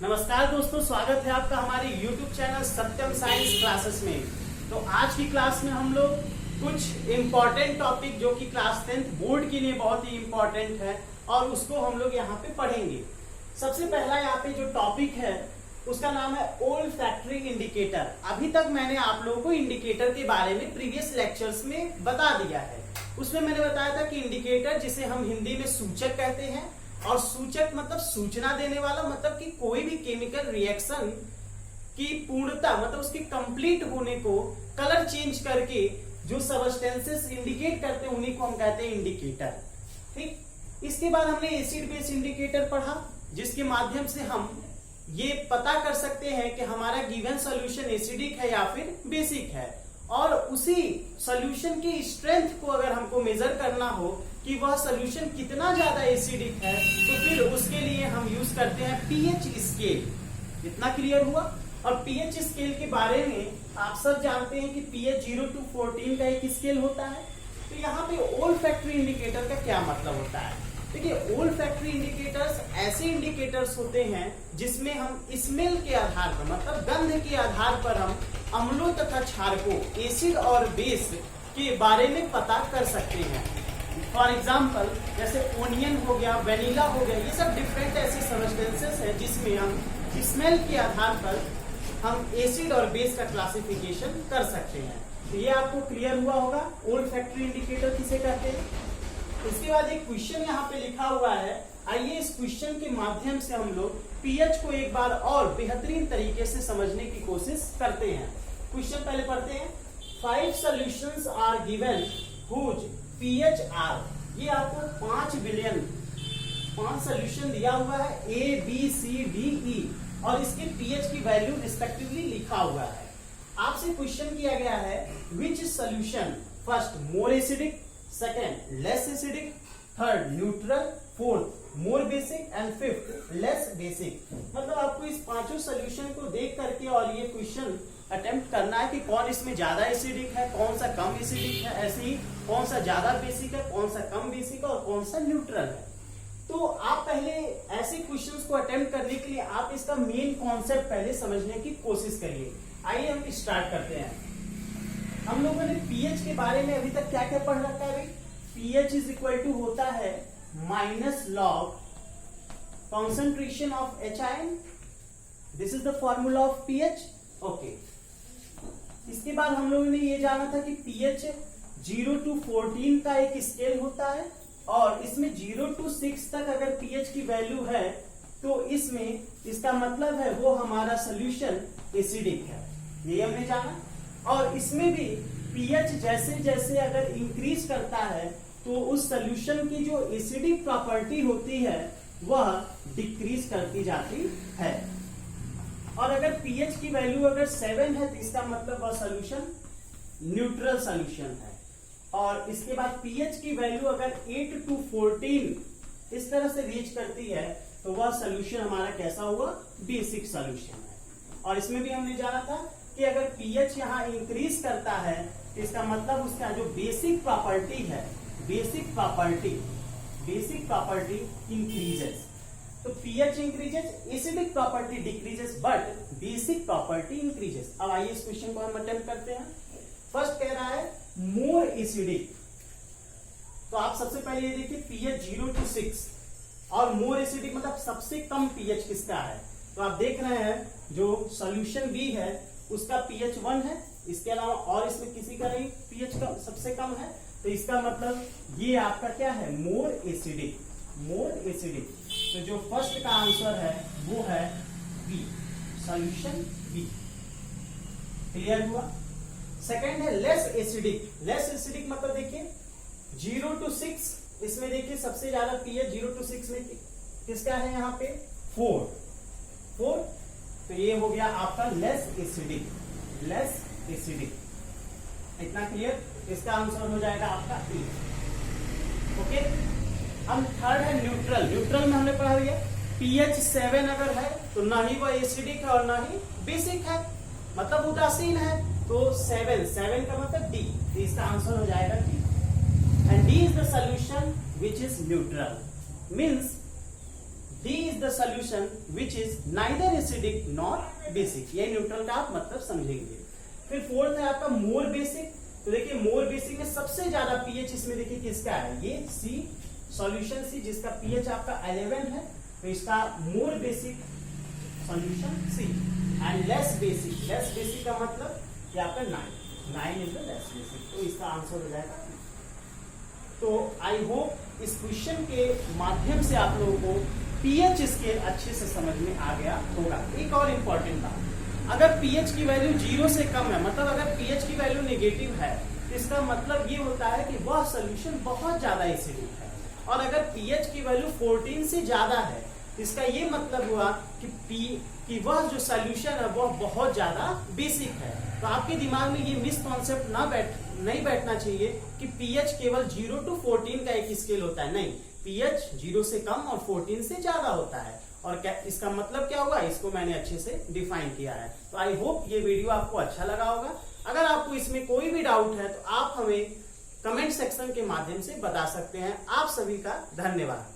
नमस्कार दोस्तों, स्वागत है आपका हमारे YouTube चैनल सत्यम साइंस क्लासेस में। तो आज की क्लास में हम लोग कुछ इम्पोर्टेंट टॉपिक जो कि क्लास 10th बोर्ड के लिए बहुत ही इम्पोर्टेंट है और उसको हम लोग यहाँ पे पढ़ेंगे। सबसे पहला यहाँ पे जो टॉपिक है उसका नाम है ओल्फैक्टरी इंडिकेटर। अभी तक मैंने आप लोगों को इंडिकेटर के बारे में प्रीवियस लेक्चर्स में बता दिया है। उसमें मैंने बताया था कि इंडिकेटर जिसे हम हिंदी में सूचक कहते हैं, और सूचक मतलब सूचना देने वाला, मतलब कि कोई भी केमिकल रिएक्शन की पूर्णता मतलब उसके कंप्लीट होने को कलर चेंज करके जो सबस्टेंसेस इंडिकेट करते हैं उन्हीं को हम कहते हैं इंडिकेटर। ठीक, इसके बाद हमने एसिड बेस इंडिकेटर पढ़ा, जिसके माध्यम से हम ये पता कर सकते हैं कि हमारा गिवन सॉल्यूशन एसिडिक है या फिर बेसिक है, और उसी सॉल्यूशन की स्ट्रेंथ को अगर हमको मेजर करना हो कि वह सॉल्यूशन कितना ज्यादा एसिडिक है, तो फिर उसके लिए हम यूज करते हैं पीएच स्केल। इतना क्लियर हुआ। और पीएच स्केल के बारे में आप सब जानते हैं कि पीएच 0 to 14 का एक स्केल होता है। तो यहाँ पे ओल्फैक्टरी इंडिकेटर का क्या मतलब होता है? देखिए, ओल्फैक्टरी इंडिकेटर्स ऐसे इंडिकेटर्स होते हैं जिसमें हम स्मेल के आधार पर मतलब गंध के आधार पर हम अम्लों तथा क्षारकों, एसिड और बेस के बारे में पता कर सकते हैं। फॉर एग्जाम्पल जैसे ओनियन हो गया, वेनिला हो गया, ये सब डिफरेंट ऐसे सब्सटेंसेस हैं जिसमें हम स्मेल के आधार पर हम एसिड और बेस का क्लासिफिकेशन कर सकते हैं। तो ये आपको क्लियर हुआ होगा ओल्फैक्टरी इंडिकेटर किसे कहते हैं। इसके बाद एक क्वेश्चन यहाँ पे लिखा हुआ है। आइए इस क्वेश्चन के माध्यम से हम लोग पीएच को एक बार और बेहतरीन तरीके से समझने की कोशिश करते हैं। क्वेश्चन पहले पढ़ते हैं। 5 solutions are given whose pH are. ये आपको 5 बिलियन 5 सॉल्यूशन दिया हुआ है, A B C D E, और इसके पीएच की वैल्यू रिस्पेक्टिवली लिखा हुआ है। आपसे क्वेश्चन किया गया है which solution first more acidic, second less acidic, third neutral, fourth more basic and fifth less basic. मतलब आपको इस पांचों सोल्यूशन को देख करके और ये क्वेश्चन अटेम्प्ट करना है कि कौन इसमें ज्यादा एसिडिक है, कौन सा कम एसिडिक है, ऐसे ही कौन सा ज्यादा बेसिक है, कौन सा कम बेसिक है और कौन सा न्यूट्रल है। तो आप पहले ऐसे क्वेश्चंस को अटेम्प्ट करने के लिए आप इसका मेन कॉन्सेप्ट पहले समझने की कोशिश करिए। आइए हम स्टार्ट करते हैं। हम लोगों ने पीएच के बारे में अभी तक क्या क्या पढ़ रखा है भाई? पीएच इज इक्वल टू होता है minus log concentration of H ion. This is the formula of pH. Okay, इसके बाद हम लोगों ने ये जाना था कि पीएच 0 to 14 का एक स्केल होता है, और इसमें 0 to 6 तक अगर पीएच की वैल्यू है तो इसमें इसका मतलब है वो हमारा सोल्यूशन एसिडिक है, ये हमने जाना। और इसमें भी पीएच जैसे जैसे अगर इंक्रीज करता है तो उस सोल्यूशन की जो एसिडिक प्रॉपर्टी होती है वह डिक्रीज करती जाती है। और अगर पीएच की वैल्यू अगर 7 है तो इसका मतलब वह सोल्यूशन न्यूट्रल सोल्यूशन है। और इसके बाद पीएच की वैल्यू अगर 8 to 14 इस तरह से रीच करती है तो वह सोल्यूशन हमारा कैसा हुआ? बेसिक सोल्यूशन है। और इसमें भी हमने जाना था कि अगर पीएच यहाँ इंक्रीज करता है तो इसका मतलब उसका जो बेसिक प्रॉपर्टी है, बेसिक प्रॉपर्टी इंक्रीजेस। तो pH increases, acidic property decreases, but basic property increases. अब आइए इस क्वेश्चन को हम अटेम्प्ट करते हैं। फर्स्ट कह रहा है मोर एसिडिक। तो आप सबसे पहले ये देखिए पीएच 0 to 6 और मोर एसिडिक मतलब सबसे कम पीएच किसका है? तो आप देख रहे हैं जो सॉल्यूशन बी है उसका पीएच 1 है, इसके अलावा और इसमें किसी का नहीं पीएच सबसे कम है। तो इसका मतलब ये आपका क्या है? More acidic, more acidic. तो जो फर्स्ट का आंसर है वो है बी, सॉल्यूशन बी। क्लियर हुआ? सेकेंड है लेस एसिडिक। लेस एसिडिक मतलब देखिए 0 to 6, इसमें देखिए सबसे ज्यादा पीएच 0 to 6 में किसका है? यहाँ पे 4। तो ये हो गया आपका लेस एसिडिक, लेस एसिडिक। इतना क्लियर? इसका आंसर हो जाएगा आपका ए। ओके, हम थर्ड है न्यूट्रल। न्यूट्रल में हमने पढ़ा दिया पीएच 7 अगर है तो ना ही वह एसिडिक है और ना ही बेसिक है, मतलब उदासीन है। तो 7 का मतलब डी, तो इसका आंसर हो जाएगा D. And D is the solution which is neutral. Means D is the solution which is neither acidic nor basic। ये न्यूट्रल का आप मतलब समझेंगे। फिर फोर्थ है आपका मोर बेसिक। तो देखिए मोर बेसिक में सबसे ज्यादा पीएच इसमें देखिए किसका है, ये सी, सॉल्यूशन सी, जिसका पीएच आपका 11 है। तो इसका more basic solution C and less basic का मतलब ये आपका 9 इज द लेस बेसिक। तो इसका आंसर हो जाएगा। तो आई होप इस क्वेश्चन के माध्यम से आप लोगों को पीएच स्केल अच्छे से समझ में आ गया होगा। एक और इंपॉर्टेंट बात, अगर पीएच की वैल्यू 0 से कम है, मतलब अगर पीएच की वैल्यू नेगेटिव है, तो इसका मतलब ये होता है कि वह सॉल्यूशन बहुत ज्यादा एसिडिक है। और अगर पीएच की वैल्यू 14 से ज्यादा है, इसका ये मतलब हुआ कि वह जो सॉल्यूशन है वह बहुत ज्यादा बेसिक है। तो आपके दिमाग में ये मिस कॉन्सेप्ट नहीं बैठना चाहिए कि पीएच केवल 0 to 14 का एक स्केल होता है। नहीं, पीएच 0 से कम और 14 से ज्यादा होता है। और क्या इसका मतलब क्या हुआ, इसको मैंने अच्छे से डिफाइन किया है। तो आई होप ये वीडियो आपको अच्छा लगा होगा। अगर आपको इसमें कोई भी डाउट है तो आप हमें कमेंट सेक्शन के माध्यम से बता सकते हैं। आप सभी का धन्यवाद।